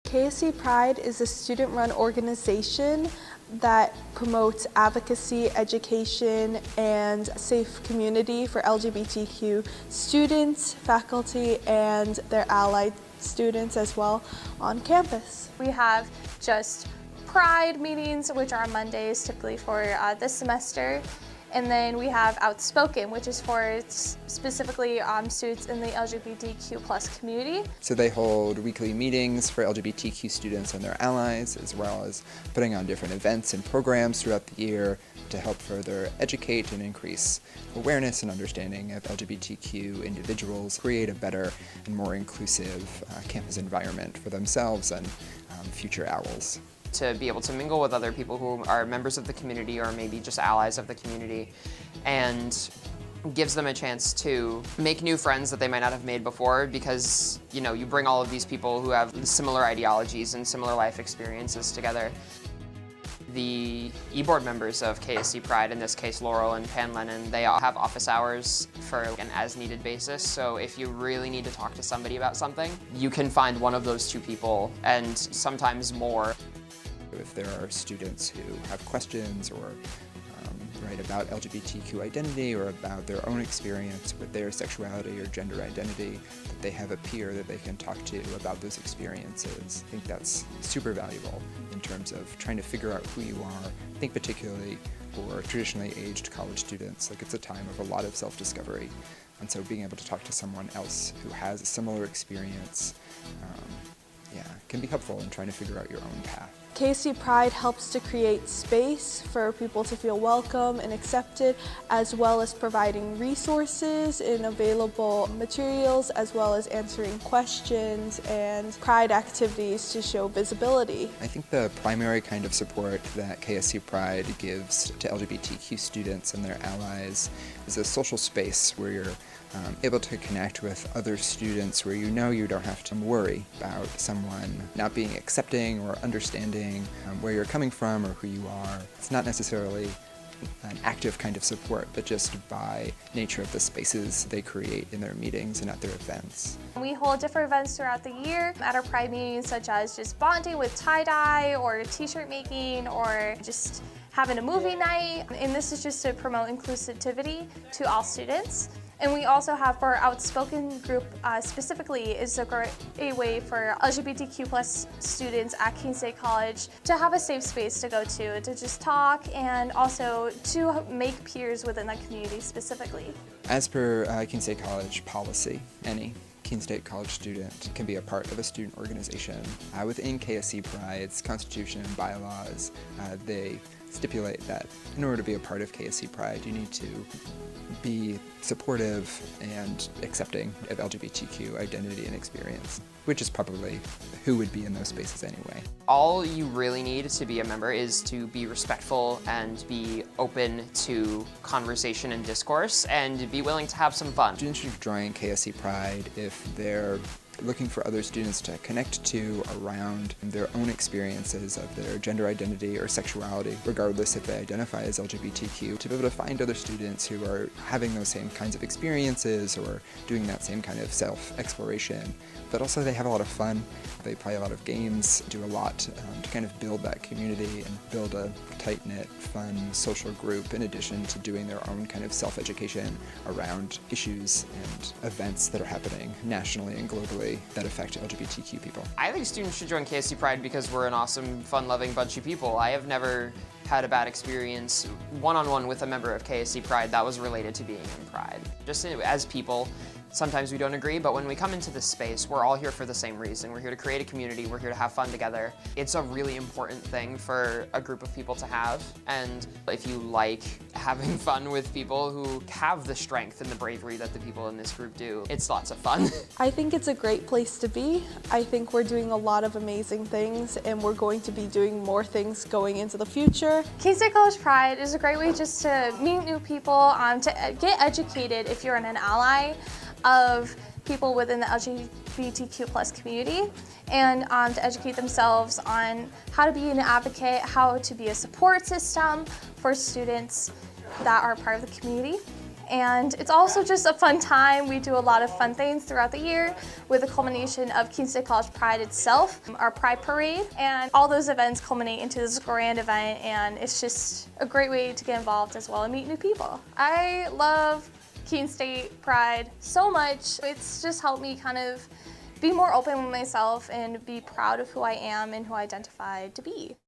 KSC Pride is a student-run organization that promotes advocacy, education, and safe community for LGBTQ students, faculty, and their allied students as well on campus. We have just Pride meetings, which are on Mondays typically for this semester. And then we have Outspoken, which is for specifically students in the LGBTQ+ community. So they hold weekly meetings for LGBTQ students and their allies, as well as putting on different events and programs throughout the year to help further educate and increase awareness and understanding of LGBTQ individuals, create a better and more inclusive campus environment for themselves and future owls. To be able to mingle with other people who are members of the community or maybe just allies of the community, and gives them a chance to make new friends that they might not have made before, because you bring all of these people who have similar ideologies and similar life experiences together. The e-board members of KSC Pride, in this case Laurel and Pan Lennon, they all have office hours for an as-needed basis, so if you really need to talk to somebody about something, you can find one of those two people, and sometimes more. If there are students who have questions or write about LGBTQ identity or about their own experience with their sexuality or gender identity, that they have a peer that they can talk to about those experiences. I think that's super valuable in terms of trying to figure out who you are. I think particularly for traditionally aged college students, like it's a time of a lot of self-discovery. And so being able to talk to someone else who has a similar experience can be helpful in trying to figure out your own path. KSC Pride helps to create space for people to feel welcome and accepted, as well as providing resources and available materials, as well as answering questions and Pride activities to show visibility. I think the primary kind of support that KSC Pride gives to LGBTQ students and their allies is a social space where you're able to connect with other students, where you don't have to worry about someone not being accepting or understanding where you're coming from or who you are. It's not necessarily an active kind of support, but just by nature of the spaces they create in their meetings and at their events. We hold different events throughout the year at our Pride meetings, such as just bonding with tie-dye or t-shirt making or just having a movie night. And this is just to promote inclusivity to all students. And we also have, for our Outspoken group specifically, is a great way for LGBTQ+ students at Keene State College to have a safe space to go to just talk, and also to make peers within the community specifically. As per Keene State College policy, any Keene State College student can be a part of a student organization. Within KSC Pride's constitution and bylaws, they stipulate that in order to be a part of KSC Pride, you need to be supportive and accepting of LGBTQ identity and experience, which is probably who would be in those spaces anyway. All you really need to be a member is to be respectful and be open to conversation and discourse and be willing to have some fun. Students should join KSC Pride if they're looking for other students to connect to around their own experiences of their gender identity or sexuality, regardless if they identify as LGBTQ, to be able to find other students who are having those same kinds of experiences or doing that same kind of self-exploration. But also they have a lot of fun. They play a lot of games, do a lot to kind of build that community and build a tight-knit, fun social group, in addition to doing their own kind of self-education around issues and events that are happening nationally and globally that affect LGBTQ people. I think students should join KSC Pride because we're an awesome, fun-loving bunch of people. I have never had a bad experience one-on-one with a member of KSC Pride that was related to being in Pride. Just as people, sometimes we don't agree, but when we come into this space, we're all here for the same reason. We're here to create a community, we're here to have fun together. It's a really important thing for a group of people to have, and if you like having fun with people who have the strength and the bravery that the people in this group do, it's lots of fun. I think it's a great place to be. I think we're doing a lot of amazing things, and we're going to be doing more things going into the future. Keene State College Pride is a great way just to meet new people, to get educated if you're an ally of people within the LGBTQ+ community, and to educate themselves on how to be an advocate, how to be a support system for students that are part of the community, And it's also just a fun time. We do a lot of fun things throughout the year with the culmination of Keene State College Pride itself, our Pride Parade, and all those events culminate into this grand event, and it's just a great way to get involved as well and meet new people. I love Keene State Pride so much. It's just helped me kind of be more open with myself and be proud of who I am and who I identify to be.